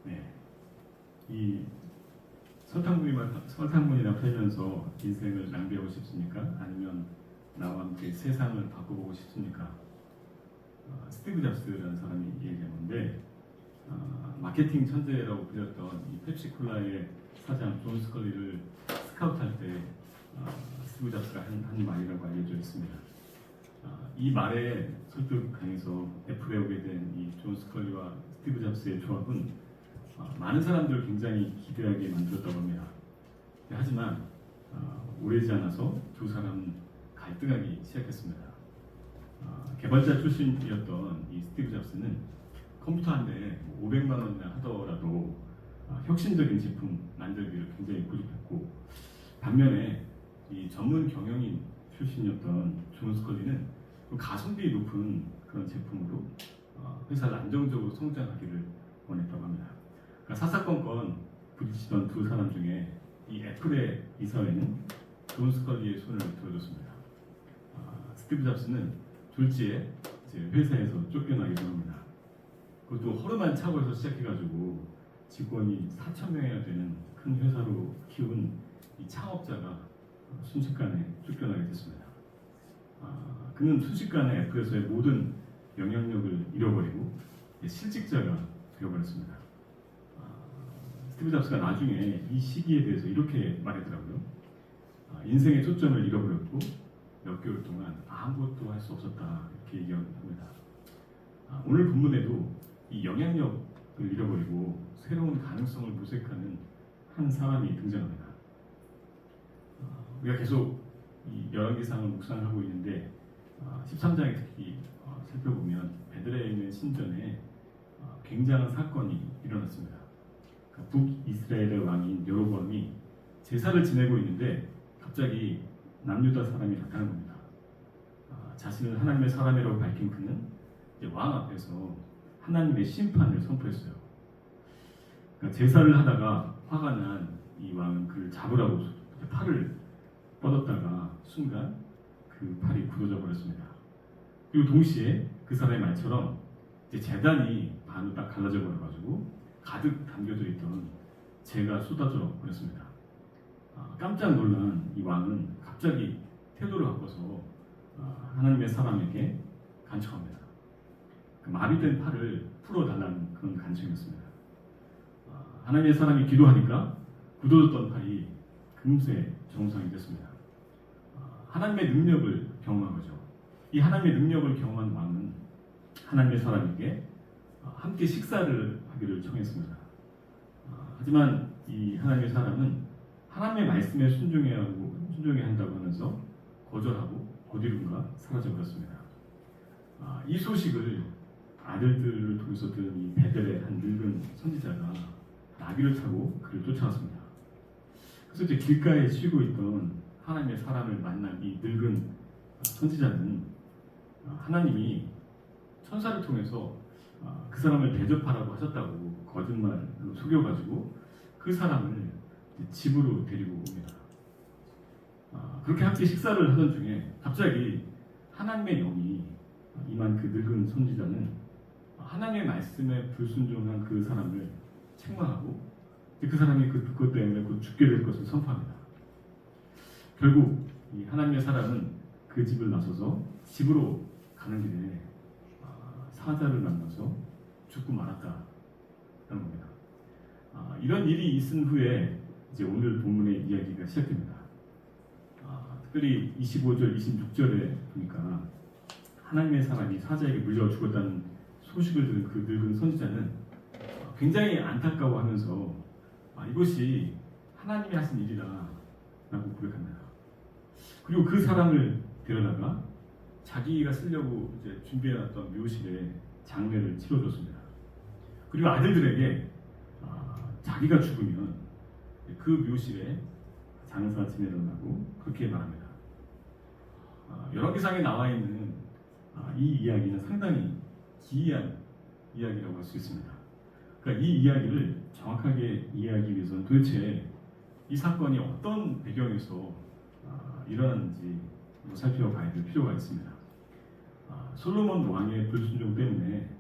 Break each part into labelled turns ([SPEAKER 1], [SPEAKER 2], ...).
[SPEAKER 1] 네, 이 설탕분이나 팔면서 인생을 낭비하고 싶습니까? 아니면 나와 함께 세상을 바꿔보고 싶습니까? 스티브 잡스라는 사람이 얘기한 건데, 마케팅 천재라고 불렸던 이 펩시콜라의 사장 존 스컬리를 스카우트할 때 스티브 잡스가 한 말이라고 알려져 있습니다. 이 말에 설득당해서 애플에 오게 된 이 존 스컬리와 스티브 잡스의 조합은 많은 사람들을 굉장히 기대하게 만들었다고 합니다. 하지만 오래지 않아서 두 사람은 갈등하기 시작했습니다. 개발자 출신이었던 이 스티브 잡스는 컴퓨터 한 대에 500만 원이나 하더라도 혁신적인 제품 만들기를 굉장히 고집했고, 반면에 이 전문 경영인 출신이었던 존 스컬리는 좀 가성비 높은 그런 제품으로 회사를 안정적으로 성장하기를 원했다고 합니다. 그러니까 사사건건 부딪히던 두 사람 중에 이 애플의 이사회는 존 스컬리의 손을 들어줬습니다. 스티브 잡스는 졸지에 이제 회사에서 쫓겨나기도 합니다. 그것도 허름한 착오에서 시작해가지고 직원이 4,000명이나 되는 큰 회사로 키운 이 창업자가 순식간에 쫓겨나게 됐습니다. 그는 순식간에 애플에서의 모든 영향력을 잃어버리고 실직자가 되어버렸습니다. 스티브 잡스가 나중에 이 시기에 대해서 이렇게 말하더라고요. 인생의 초점을 잃어버렸고 몇 개월 동안 아무것도 할 수 없었다, 이렇게 얘기합니다. 오늘 본문에도 이 영향력을 잃어버리고 새로운 가능성을 모색하는 한 사람이 등장합니다. 우리가 계속 이 열왕기상을 묵상하고 있는데 13장에 특히 살펴보면 베들레헴의 신전에 굉장한 사건이 일어났습니다. 북이스라엘의 왕인 여로보암이 제사를 지내고 있는데 갑자기 남유다 사람이 나타난 겁니다. 자신을 하나님의 사람이라고 밝힌 그는 이제 왕 앞에서 하나님의 심판을 선포했어요. 그러니까 제사를 하다가 화가 난 이 왕은 그를 잡으라고 팔을 뻗었다가 순간 그 팔이 굳어져 버렸습니다. 그리고 동시에 그 사람의 말처럼 이제 제단이 반으로 딱 갈라져 버려가지고 가득 담겨져 있던 재가 쏟아져 버렸습니다. 깜짝 놀란 이 왕은 갑자기 태도를 바꿔서 하나님의 사람에게 간청합니다. 그 마비된 팔을 풀어달라는 그런 간청이었습니다. 하나님의 사람이 기도하니까 굳어졌던 팔이 금세 정상이 됐습니다. 하나님의 능력을 경험한 거죠. 이 하나님의 능력을 경험한 왕은 하나님의 사람에게 함께 식사를 하기를 청했습니다. 하지만 이 하나님의 사람은 하나님의 말씀에 순종해야 한다고 하면서 거절하고 어디론가 사라져버렸습니다. 이 소식을 아들들을 통해서 들은 이 베델의 한 늙은 선지자가 나귀를 타고 그를 쫓아왔습니다. 그래서 이제 길가에 쉬고 있던 하나님의 사람을 만난 이 늙은 선지자는 하나님이 천사를 통해서 그 사람을 대접하라고 하셨다고 거짓말로 속여가지고 그 사람을 집으로 데리고 옵니다. 그렇게 함께 식사를 하던 중에 갑자기 하나님의 영이 임한 그 늙은 선지자는 하나님의 말씀에 불순종한 그 사람을 책망하고 그 사람이 그것 때문에 곧 죽게 될 것을 선포합니다. 결국 이 하나님의 사람은 그 집을 나서서 집으로 가는 길에 사자를 만나서 죽고 말았다는 겁니다. 이런 일이 있은 후에 이제 오늘 본문의 이야기가 시작됩니다. 특별히 25절, 26절에 보니까 하나님의 사람이 사자에게 물려 죽었다는 소식을 들은 그 늙은 선지자는 굉장히 안타까워하면서 이것이 하나님이 하신 일이다 라고 고백합니다. 그리고 그 사람을 데려다가 자기가 쓰려고 이제 준비해놨던 묘실에 장례를 치러줬습니다. 그리고 아들들에게 자기가 죽으면 그 묘실에 장사 지내달라고 그렇게 말합니다. 열왕기상에 나와 있는 이 이야기는 상당히 기이한 이야기라고 할 수 있습니다. 그러니까 이 이야기를 정확하게 이해하기 위해서는 도대체 이 사건이 어떤 배경에서 일어났는지 살펴봐야 될 필요가 있습니다. 솔로몬 왕의 불순종 때문에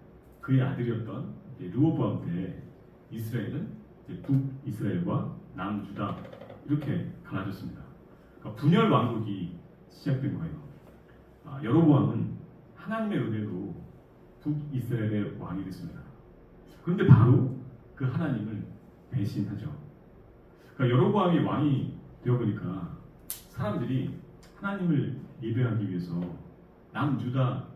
[SPEAKER 1] 그의 아들이었던 르호보암 때 이스라엘은 이제 북이스라엘과 남유다 이렇게 갈라졌습니다. 그러니까 분열 왕국이 시작된 거예요. 여로보암은 하나님의 은혜로 북이스라엘의 왕이 됐습니다. 그런데 바로 그 하나님을 배신하죠. 그러니까 여로보암이 왕이 되어보니까 사람들이 하나님을 예배하기 위해서 남유다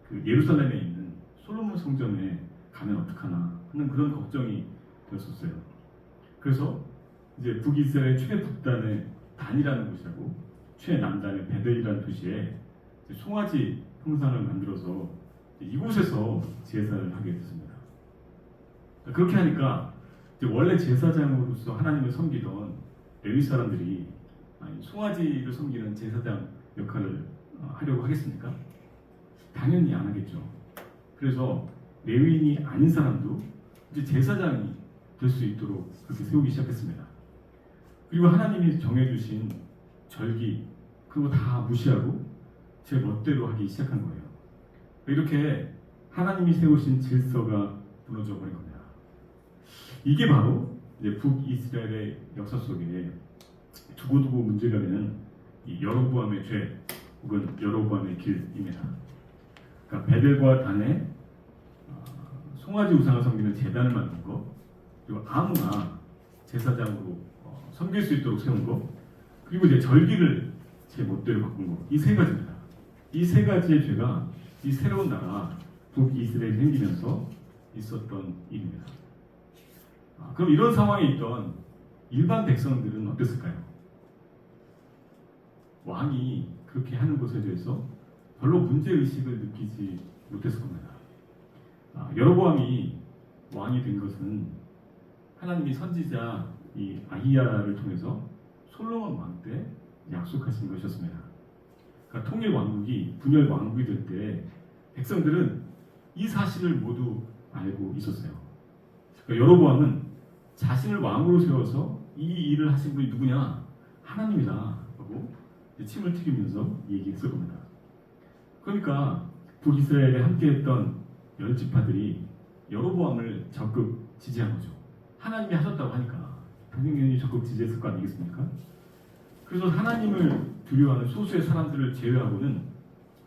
[SPEAKER 1] 그 예루살렘에 있는 솔로몬 성전에 가면 어떡하나 하는 그런 걱정이 되었었어요. 그래서 이제 북이스라엘 최북단의 단이라는 곳이라고 최남단의 베델이라는 도시에 송아지 형상을 만들어서 이곳에서 제사를 하게 됐습니다. 그렇게 하니까 원래 제사장으로서 하나님을 섬기던 레위 사람들이 송아지를 섬기는 제사장 역할을 하려고 하겠습니까? 당연히 안 하겠죠. 그래서 레위인이 아닌 사람도 이제 제사장이 될 수 있도록 그렇게 세우기 시작했습니다. 그리고 하나님이 정해주신 절기 그거 다 무시하고 제 멋대로 하기 시작한 거예요. 이렇게 하나님이 세우신 질서가 무너져 버린 겁니다. 이게 바로 이제 북이스라엘의 역사 속에 두고두고 문제가 되는 이 여로보암의 죄 혹은 여로보암의 길입니다. 그러니까 베델과 단에 송아지 우상을 섬기는 제단을 만든 거, 그리고 아무나 제사장으로 섬길 수 있도록 세운 거, 그리고 이제 절기를 제 멋대로 바꾼 거, 이 세 가지입니다. 이 세 가지의 죄가 이 새로운 나라 북이스라엘이 생기면서 있었던 일입니다. 그럼 이런 상황에 있던 일반 백성들은 어땠을까요? 왕이 그렇게 하는 것에 대해서 별로 문제의식을 느끼지 못했을 겁니다. 여로보암이 왕이 된 것은 하나님이 선지자 이 아히야를 통해서 솔로몬 왕 때 약속하신 것이었습니다. 그러니까 통일 왕국이 분열 왕국이 될 때 백성들은 이 사실을 모두 알고 있었어요. 그러니까 여로보암은 자신을 왕으로 세워서 이 일을 하신 분이 누구냐? 하나님이다 하고 침을 튀기면서 얘기했을 겁니다. 그러니까 북이스라엘에 함께했던 10지파들이 여로보암을 적극 지지한 거죠. 하나님이 하셨다고 하니까 당연히 적극 지지했을 거 아니겠습니까? 그래서 하나님을 두려워하는 소수의 사람들을 제외하고는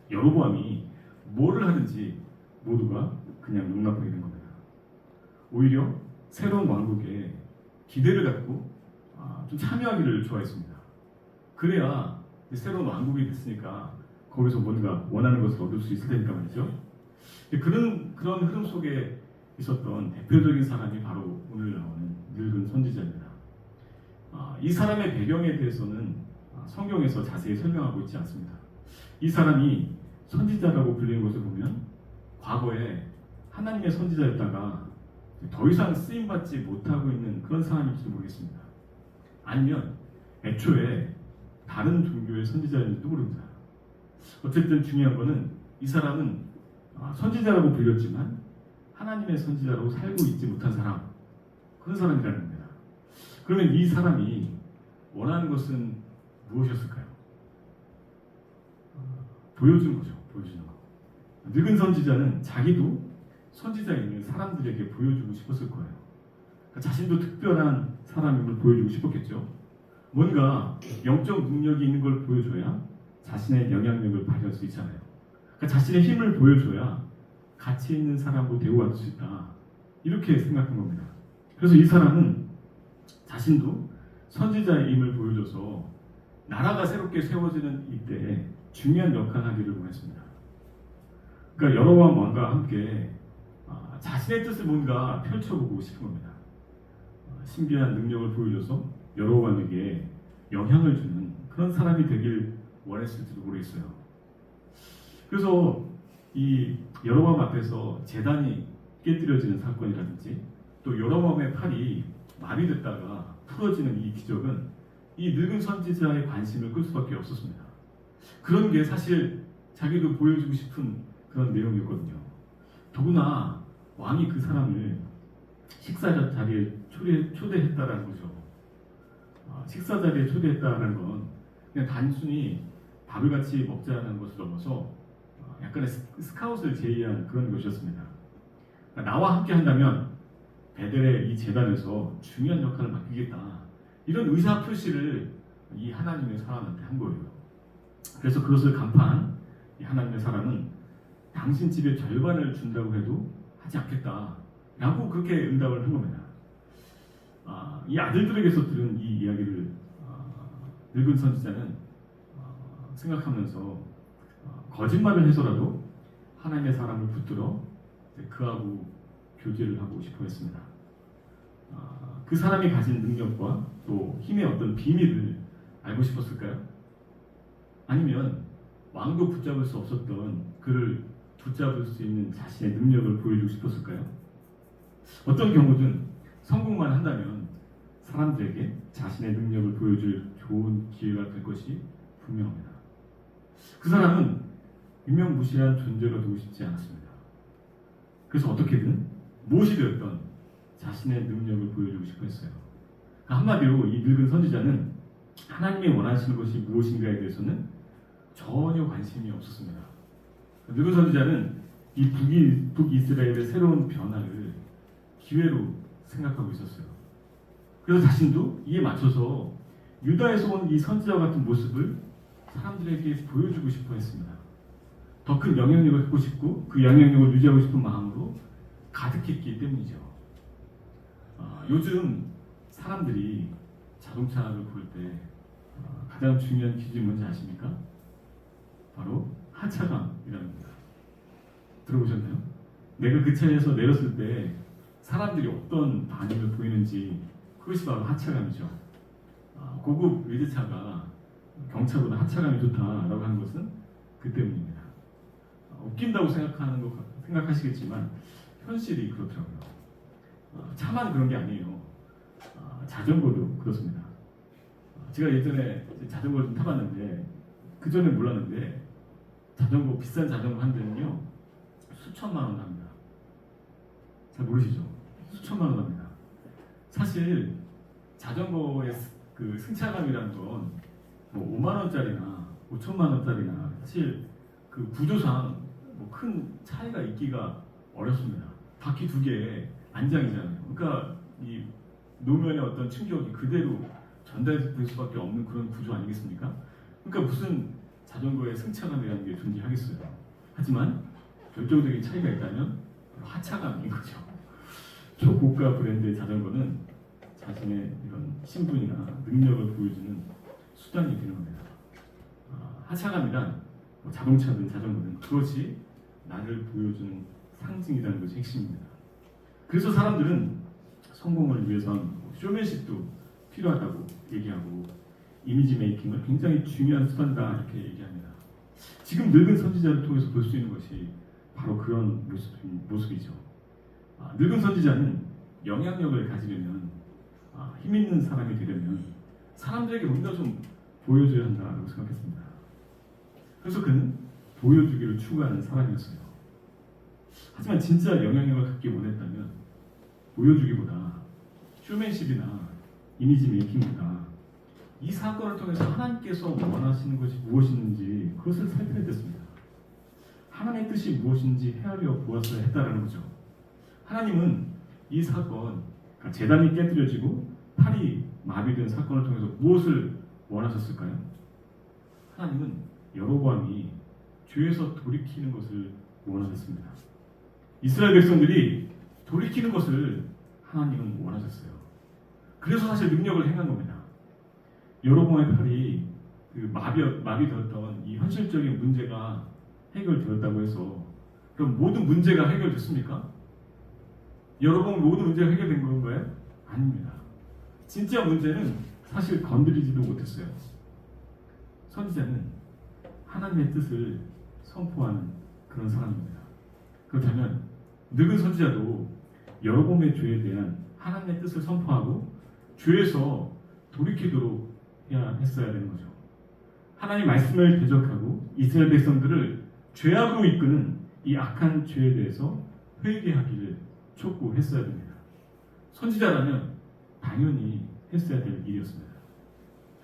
[SPEAKER 1] 여로보암이 뭐를 하든지 모두가 그냥 용납하게 된 겁니다. 오히려 새로운 왕국에 기대를 갖고 좀 참여하기를 좋아했습니다. 그래야 새로운 왕국이 됐으니까 거기서 뭔가 원하는 것을 얻을 수 있을 테니까 말이죠. 그런 흐름 속에 있었던 대표적인 사람이 바로 오늘 나오는 늙은 선지자입니다. 이 사람의 배경에 대해서는 성경에서 자세히 설명하고 있지 않습니다. 이 사람이 선지자라고 불리는 것을 보면 과거에 하나님의 선지자였다가 더 이상 쓰임받지 못하고 있는 그런 사람일지도 모르겠습니다. 아니면 애초에 다른 종교의 선지자였는지도 모릅니다. 어쨌든 중요한 것은 이 사람은 선지자라고 불렸지만 하나님의 선지자로 살고 있지 못한 사람, 그런 사람이라는 겁니다. 그러면 이 사람이 원하는 것은 무엇이었을까요? 보여주는 거죠. 보여주는 거. 늙은 선지자는 자기도 선지자임을 사람들에게 보여주고 싶었을 거예요. 그러니까 자신도 특별한 사람임을 보여주고 싶었겠죠. 뭔가 영적 능력이 있는 걸 보여줘야 자신의 영향력을 발휘할 수 있잖아요. 그러니까 자신의 힘을 보여줘야 가치 있는 사람으로 대우받을 수 있다. 이렇게 생각한 겁니다. 그래서 이 사람은 자신도 선지자의 힘을 보여줘서 나라가 새롭게 세워지는 이때에 중요한 역할을 하기를 원했습니다. 그러니까 여로보암 왕과 함께 자신의 뜻을 뭔가 펼쳐보고 싶은 겁니다. 신비한 능력을 보여줘서 여로보암에게 영향을 주는 그런 사람이 되길 원했을지도 모르겠어요. 그래서 이 여로보암 앞에서 제단이 깨뜨려지는 사건이라든지 또 여로보암의 팔이 마비됐다가 풀어지는 이 기적은 이 늙은 선지자의 관심을 끌 수밖에 없었습니다. 그런 게 사실 자기도 보여주고 싶은 그런 내용이었거든요. 더구나 왕이 그 사람을 식사 자리에 초대했다라는 거죠. 식사 자리에 초대했다는 건 그냥 단순히 밥을 같이 먹자는 것을 넘어서 약간의 스카웃을 제의한 그런 것이었습니다. 그러니까 나와 함께 한다면 베델의 이 제단에서 중요한 역할을 맡기겠다. 이런 의사 표시를 이 하나님의 사람한테 한 거예요. 그래서 그것을 간파한 이 하나님의 사람은 당신 집의 절반을 준다고 해도 하지 않겠다라고 그렇게 응답을 한 겁니다. 이 아들들에게서 들은 이 이야기를 늙은 선지자는 생각하면서 거짓말을 해서라도 하나님의 사람을 붙들어 그하고 교제를 하고 싶어 했습니다. 그 사람이 가진 능력과 또 힘의 어떤 비밀을 알고 싶었을까요? 아니면 왕도 붙잡을 수 없었던 그를 붙잡을 수 있는 자신의 능력을 보여주고 싶었을까요? 어떤 경우든 성공만 한다면 사람들에게 자신의 능력을 보여줄 좋은 기회가 될 것이 분명합니다. 그 사람은 유명무실한 존재가 되고 싶지 않았습니다. 그래서 어떻게든 무엇이 되었던 자신의 능력을 보여주고 싶어 했어요. 한마디로 이 늙은 선지자는 하나님이 원하시는 것이 무엇인가에 대해서는 전혀 관심이 없었습니다. 늙은 선지자는 이 북이스라엘의 새로운 변화를 기회로 생각하고 있었어요. 그래서 자신도 이에 맞춰서 유다에서 온 이 선지자와 같은 모습을 사람들에게 보여주고 싶어 했습니다. 더 큰 영향력을 갖고 싶고 그 영향력을 유지하고 싶은 마음으로 가득했기 때문이죠. 요즘 사람들이 자동차를 볼 때 가장 중요한 기준이 뭔지 아십니까? 바로 하차감이라는 겁니다. 들어보셨나요? 내가 그 차에서 내렸을 때 사람들이 어떤 반응을 보이는지 그것이 바로 하차감이죠. 고급 외제차가 경차보다 하차감이 좋다라고 하는 것은 그 때문입니다. 웃긴다고 생각하시겠지만 현실이 그렇더라고요. 차만 그런 게 아니에요. 자전거도 그렇습니다. 제가 예전에 자전거를 좀 타봤는데 그 전에 몰랐는데 자전거 비싼 자전거 한 대는요 수천만 원 합니다. 잘 모르시죠? 수천만 원 합니다. 사실 자전거의 그 승차감이라는 건 뭐 5만 원짜리나 5천만 원짜리나 사실 그 구조상 뭐 큰 차이가 있기가 어렵습니다. 바퀴 두 개에 안장이잖아요. 그러니까 이 노면의 어떤 충격이 그대로 전달될 수밖에 없는 그런 구조 아니겠습니까? 그러니까 무슨 자전거의 승차감이라는 게 존재하겠어요. 하지만 결정적인 차이가 있다면 하차감인 거죠. 초고가 브랜드의 자전거는 자신의 이런 신분이나 능력을 보여주는 수단이 되는 겁니다. 하차감이란 뭐 자동차든 자전거든 그것이 나를 보여주는 상징이라는 것이 핵심입니다. 그래서 사람들은 성공을 위해선 쇼맨십도 필요하다고 얘기하고 이미지 메이킹을 굉장히 중요한 수단이다 이렇게 얘기합니다. 지금 늙은 선지자를 통해서 볼 수 있는 것이 바로 그런 모습이죠. 늙은 선지자는 영향력을 가지려면 힘 있는 사람이 되려면 사람들에게 뭔가 좀 보여줘야 한다고 생각했습니다. 그래서 그는 보여주기를 추구하는 사람이었어요. 하지만 진짜 영향력을 갖기 원했다면 보여주기보다 쇼맨십이나 이미지 메이킹보다 이 사건을 통해서 하나님께서 원하시는 것이 무엇인지 그것을 살펴야 됐습니다. 하나님의 뜻이 무엇인지 헤아려 보았어야 했다라는 거죠. 하나님은 이 사건, 그러니까 제단이 깨뜨려지고 팔이 마비된 사건을 통해서 무엇을 원하셨을까요? 하나님은 여로보암이 죄에서 돌이키는 것을 원하셨습니다. 이스라엘 백성들이 돌이키는 것을 하나님은 원하셨어요. 그래서 사실 능력을 행한 겁니다. 여로보암의 팔이 그 마비되었던 이 현실적인 문제가 해결되었다고 해서 그럼 모든 문제가 해결됐습니까? 여로보암 모든 문제가 해결된 건가요? 아닙니다. 진짜 문제는 사실 건드리지도 못했어요. 선지자는 하나님의 뜻을 선포하는 그런 사람입니다. 그렇다면 늙은 선지자도 여로보암의 죄에 대한 하나님의 뜻을 선포하고 죄에서 돌이키도록 했어야 되는 거죠. 하나님 말씀을 대적하고 이스라엘 백성들을 죄악으로 이끄는 이 악한 죄에 대해서 회개하기를 촉구했어야 됩니다. 선지자라면 당연히 했어야 될 일이었습니다.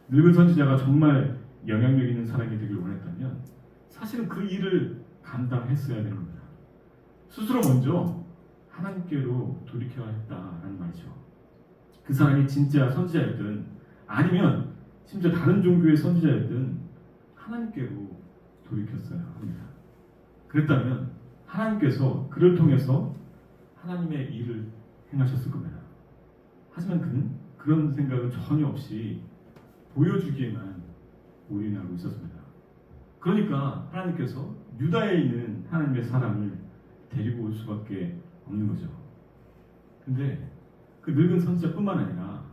[SPEAKER 1] 늙은 선지자가 정말 영향력 있는 사람이 되길 원했다면 사실은 그 일을 감당했어야 되는 겁니다. 스스로 먼저 하나님께로 돌이켜야 했다라는 말이죠. 그 사람이 진짜 선지자였든 아니면 심지어 다른 종교의 선지자였든 하나님께로 돌이켰어야 합니다. 그랬다면 하나님께서 그를 통해서 하나님의 일을 행하셨을 겁니다. 하지만 그는 그런 생각은 전혀 없이 보여주기에만 올인하고 있었습니다. 그러니까 하나님께서 유다에 있는 하나님의 사람을 데리고 올 수밖에 없는 거죠. 근데 그 늙은 선지자뿐만 아니라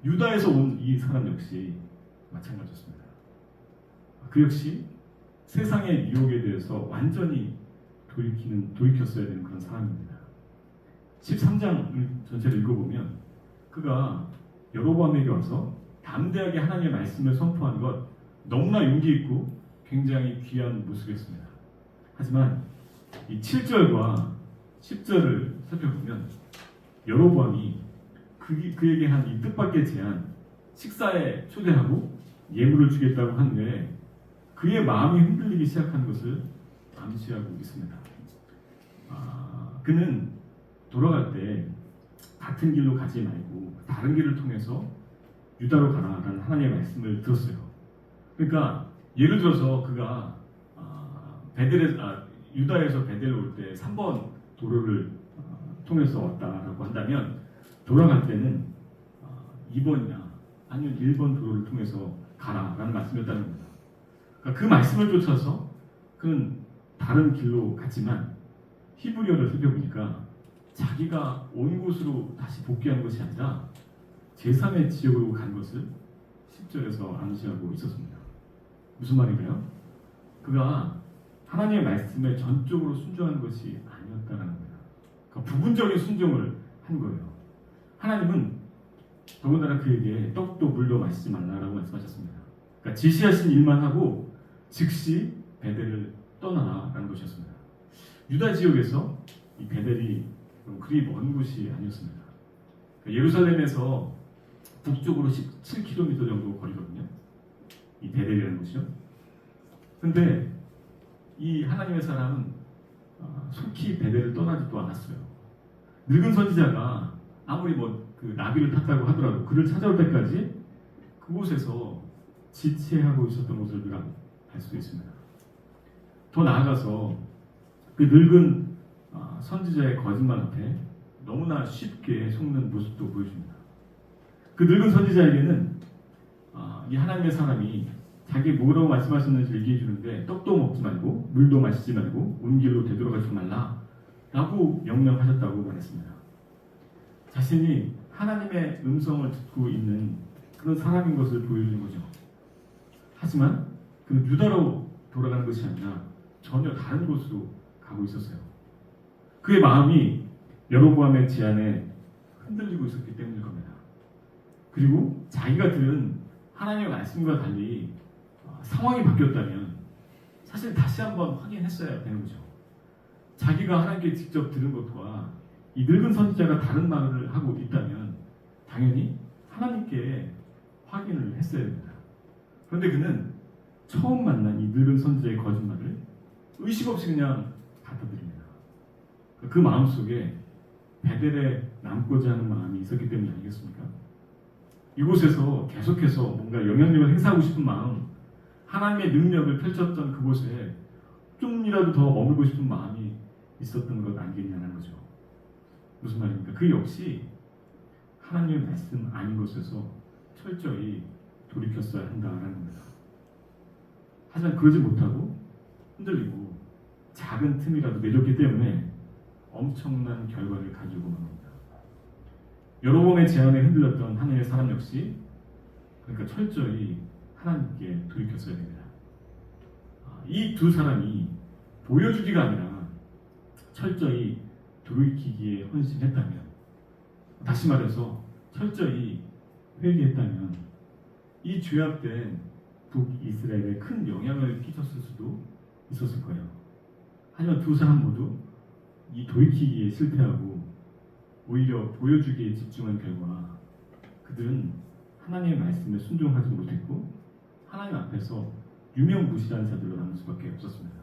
[SPEAKER 1] 유다에서 온 이 사람 역시 마찬가지였습니다. 그 역시 세상의 유혹에 대해서 완전히 돌이켰어야 되는 그런 사람입니다. 13장을 전체를 읽어보면 그가 여로보암에게 와서 담대하게 하나님의 말씀을 선포한 것 너무나 용기 있고 굉장히 귀한 모습이었습니다. 하지만 이 7절과 10절을 살펴보면 여로보암이 그에게 한 이 뜻밖의 제안, 식사에 초대하고 예물을 주겠다고 하는데 그의 마음이 흔들리기 시작한 것을 암시하고 있습니다. 그는 돌아갈 때 같은 길로 가지 말고 다른 길을 통해서 유다로 가라라는 하나님의 말씀을 들었어요. 그러니까 예를 들어서 그가 유다에서 베델로 올 때 3번 도로를 통해서 왔다라고 한다면 돌아갈 때는 2번이나 아니면 1번 도로를 통해서 가라라는 말씀이었다는 겁니다. 그러니까 그 말씀을 쫓아서 그는 다른 길로 갔지만 히브리어를 살펴보니까 자기가 온 곳으로 다시 복귀한 것이 아니라 제3의 지역으로 간 것을 10절에서 암시하고 있었습니다. 무슨 말인가요? 그가 하나님의 말씀에 전적으로 순종한 것이 아니었다는 겁니다. 그러니까 부분적인 순종을 한 거예요. 하나님은 더군다나 그에게 떡도 물도 마시지 말라라고 말씀하셨습니다. 그러니까 지시하신 일만 하고 즉시 베델을 떠나라라는 것이었습니다. 유다 지역에서 이 베델이 그리 먼 곳이 아니었습니다. 그러니까 예루살렘에서 북쪽으로 17km 정도 거리거든요. 이 베델이라는 곳이요. 그런데 이 하나님의 사람은 속히 베델을 떠나지도 않았어요. 늙은 선지자가 아무리 그 나귀를 탔다고 하더라도 그를 찾아올 때까지 그곳에서 지체하고 있었던 것을 우리가 알 수 있습니다. 더 나아가서 그 늙은 선지자의 거짓말 앞에 너무나 쉽게 속는 모습도 보여줍니다. 그 늙은 선지자에게는 이 하나님의 사람이 자기 뭐라고 말씀하셨는지 얘기해 주는데 떡도 먹지 말고 물도 마시지 말고 온 길로 되돌아가지 말라 라고 명령하셨다고 말했습니다. 자신이 하나님의 음성을 듣고 있는 그런 사람인 것을 보여주는 거죠. 하지만 그는 유다로 돌아가는 것이 아니라 전혀 다른 곳으로 가고 있었어요. 그의 마음이 여로보암의 제안에 흔들리고 있었기 때문일 겁니다. 그리고 자기가 들은 하나님의 말씀과 달리 상황이 바뀌었다면 사실 다시 한번 확인했어야 되는 거죠. 자기가 하나님께 직접 들은 것과 이 늙은 선지자가 다른 말을 하고 있다면 당연히 하나님께 확인을 했어야 됩니다. 그런데 그는 처음 만난 이 늙은 선지자의 거짓말을 의식 없이 그냥 받아들입니다. 그 마음속에 베델에 남고자 하는 마음이 있었기 때문이 아니겠습니까? 이곳에서 계속해서 뭔가 영향력을 행사하고 싶은 마음, 하나님의 능력을 펼쳤던 그곳에 좀이라도 더 머물고 싶은 마음이 있었던 것 아니겠냐는 거죠. 무슨 말입니까? 그 역시 하나님의 말씀 아닌 것에서 철저히 돌이켰어야 한다는 겁니다. 하지만 그러지 못하고 흔들리고 작은 틈이라도 내줬기 때문에 엄청난 결과를 가지고 맙니다. 여로보암의 제안에 흔들렸던 하나님의 사람 역시 그러니까 철저히 하나님께 돌이켰어야 됩니다. 이 두 사람이 보여주기가 아니라 철저히 돌이키기에 헌신했다면, 다시 말해서 철저히 회개했다면 이 죄악된 북이스라엘에 큰 영향을 끼쳤을 수도 있었을 거예요. 하지만 두 사람 모두 이 돌이키기에 실패하고 오히려 보여주기에 집중한 결과 그들은 하나님의 말씀에 순종하지 못했고 하나님 앞에서 유명무실한 자들로 남을 수밖에 없었습니다.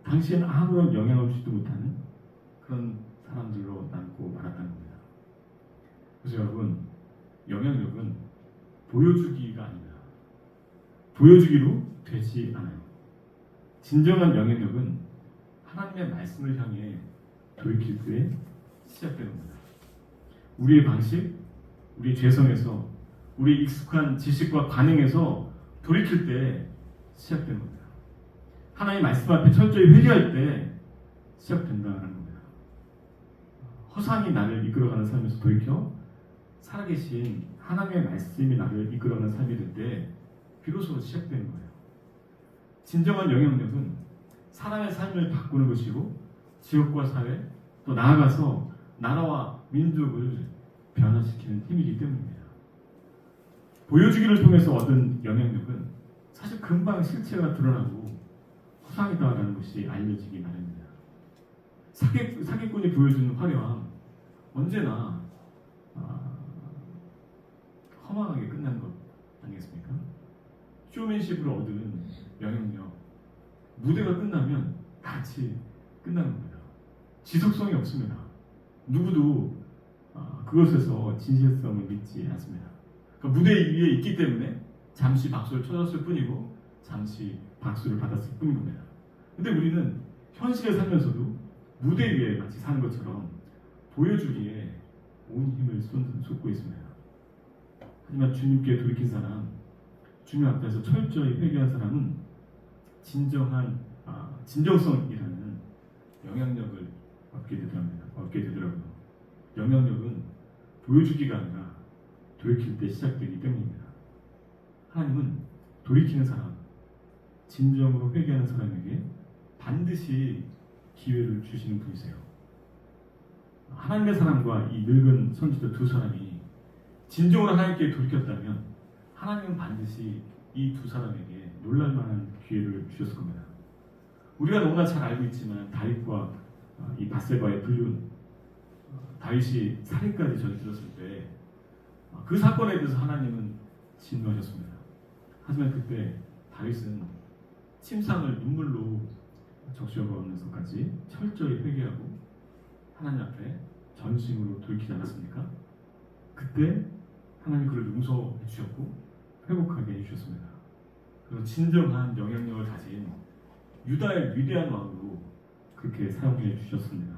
[SPEAKER 1] 당시엔 아무런 영향을 주지도 못하는 그런 사람들로 남고 말았다는 겁니다. 그래서 여러분, 영향력은 보여주기가 아닙니다. 보여주기로 되지 않아요. 진정한 영향력은 하나님의 말씀을 향해 돌이킬 때 시작되는 겁니다. 우리의 방식, 우리의 죄성에서, 우리의 익숙한 지식과 관행에서 돌이킬 때 시작되는 겁니다. 하나님의 말씀 앞에 철저히 회개할 때 시작된다는 겁니다. 허상이 나를 이끌어가는 삶에서 돌이켜 살아계신 하나님의 말씀이 나를 이끌어가는 삶이 될 때 비로소 시작되는 거예요. 진정한 영향력은 사람의 삶을 바꾸는 것이고 지역과 사회, 또 나아가서 나라와 민족을 변화시키는 힘이기 때문입니다. 보여주기를 통해서 얻은 영향력은 사실 금방 실체가 드러나고 허상이다라는 것이 알려지기 마련입니다. 사기꾼이 보여주는 화려함 언제나 허망하게 끝난 것 아니겠습니까? 쇼맨십으로 얻은 영향력, 무대가 끝나면 같이 끝나는 겁니다. 지속성이 없습니다. 누구도 그것에서 진실성을 믿지 않습니다. 그러니까 무대 위에 있기 때문에 잠시 박수를 쳐줬을 뿐이고 잠시 박수를 받았을 뿐인 겁니다. 근데 우리는 현실에 살면서도 무대 위에 마치 사는 것처럼 보여주기에 온 힘을 쏟고 있습니다. 하지만 주님께 돌이킨 사람, 주님 앞에서 철저히 회개한 사람은 진정성이라는 영향력을 얻게 되더라고요. 영향력은 보여주기가 아니라 돌이킬 때 시작되기 때문입니다. 하나님은 돌이키는 사람, 진정으로 회개하는 사람에게 반드시 기회를 주시는 분이세요. 하나님의 사람과 이 늙은 선지자 두 사람이 진정으로 하나님께 돌이켰다면 하나님은 반드시 이 두 사람에게 놀랄만한 기회를 주셨을 겁니다. 우리가 너무나 잘 알고 있지만 다윗과 이 밧세바의 불륜, 다윗이 살인까지 저질렀을 때 그 사건에 대해서 하나님은 진노하셨습니다. 하지만 그때 다윗은 침상을 눈물로 적셔가면서까지 철저히 회개하고 하나님 앞에 전심으로 돌이키지 않았습니까? 그때 하나님 그를 용서해 주셨고 회복하게 해주셨습니다. 그리고 진정한 영향력을 가진 유다의 위대한 왕으로 그렇게 사용해 주셨습니다.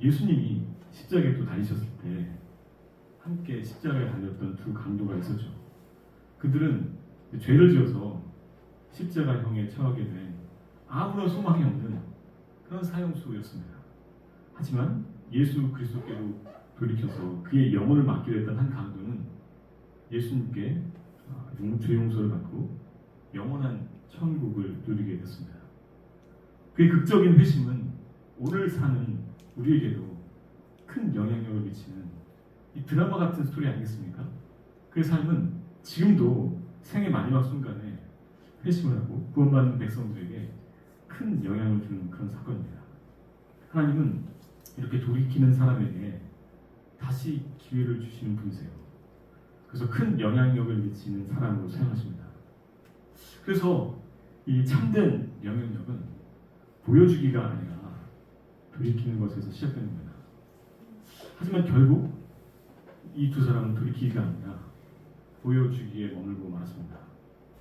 [SPEAKER 1] 예수님이 십자가에 또 달리셨을 때 함께 십자가에 달렸던 두 강도가 있었죠. 그들은 죄를 지어서 십자가형에 처하게 된 아무런 소망이 없는 그런 사형수였습니다. 하지만 예수 그리스도께로 돌이켜서 그의 영혼을 맡기려 했던 한 강도는 예수님께 죄 용서를 받고 영원한 천국을 누리게 됐습니다. 그의 극적인 회심은 오늘 사는 우리에게도 큰 영향력을 미치는 이 드라마 같은 스토리 아니겠습니까? 그의 삶은 지금도 생의 마지막 순간에 회심을 하고 구원받는 백성들에게 큰 영향을 주는 그런 사건입니다. 하나님은 이렇게 돌이키는 사람에게 다시 기회를 주시는 분이세요. 그래서 큰 영향력을 미치는 사람으로 사용하십니다. 그래서 이 참된 영향력은 보여주기가 아니라 돌이키는 것에서 시작되는 겁니다. 하지만 결국 이 두 사람은 돌이키기가 아니라 보여주기에 머물고 말았습니다.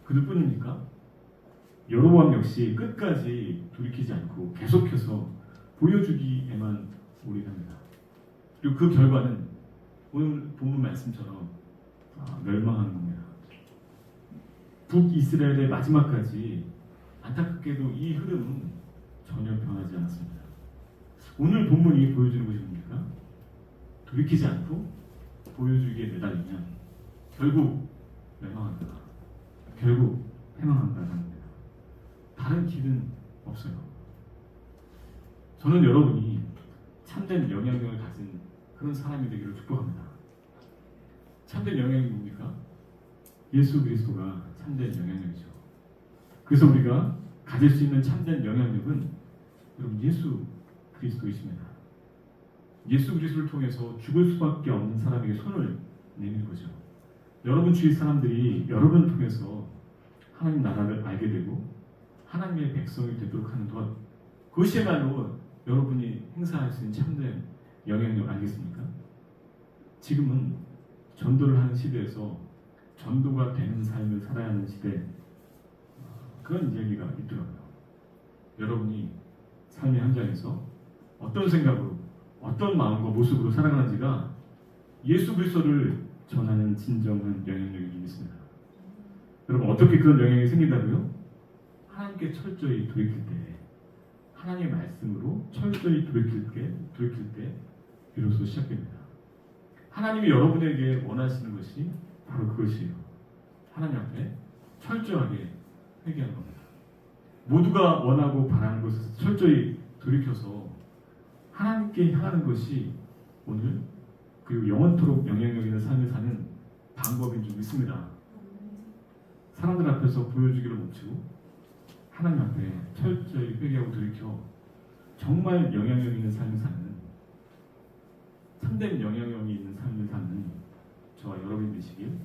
[SPEAKER 1] 그들뿐입니까? 여로보암 역시 끝까지 돌이키지 않고 계속해서 보여주기에만 올인합니다. 그리고 그 결과는 오늘 본문 말씀처럼 멸망하는 겁니다. 북이스라엘의 마지막까지 안타깝게도 이 흐름은 전혀 변하지 않았습니다. 오늘 본문이 보여주는 것이 뭡니까? 돌이키지 않고 보여주기에 매달리면 결국 멸망한다. 결국 패망한다는 겁니다. 다른 길은 없어요. 저는 여러분이 참된 영향력을 가진 그런 사람이 되기를 축복합니다. 참된 영향력이 뭡니까? 예수 그리스도가 참된 영향력이죠. 그래서 우리가 가질 수 있는 참된 영향력은 여러분 예수 그리스도이십니다. 예수 그리스도를 통해서 죽을 수밖에 없는 사람에게 손을 내미는 거죠. 여러분 주위 사람들이 여러분을 통해서 하나님 나라를 알게 되고 하나님의 백성이 되도록 하는 것, 그것이야말로 여러분이 행사할 수 있는 참된 영향력 아니겠습니까? 지금은 전도를 하는 시대에서 전도가 되는 삶을 살아야 하는 시대, 그런 이야기가 있더라고요. 여러분이 삶의 현장에서 어떤 생각으로, 어떤 마음과 모습으로 살아가는지가 예수 그리스도를 전하는 진정한 영향력이 좀 있습니다. 여러분, 어떻게 그런 영향이 생긴다고요? 하나님께 철저히 돌이킬 때, 하나님의 말씀으로 철저히 돌이킬 때 비로소 시작됩니다. 하나님이 여러분에게 원하시는 것이 바로 그것이에요. 하나님 앞에 철저하게 회개하는 겁니다. 모두가 원하고 바라는 것에서 철저히 돌이켜서 하나님께 향하는 것이 오늘 그리고 영원토록 영향력 있는 삶을 사는 방법인 줄 믿습니다. 사람들 앞에서 보여주기를 멈추고 하나님 앞에 철저히 회개하고 돌이켜 정말 영향력 있는 삶을 사는, 참된 영향력이 있는 삶을 사는 저와 여러분이 되시길,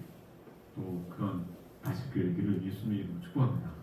[SPEAKER 1] 또 그런 다시 그 일을 예수님의 이름으로 축복합니다.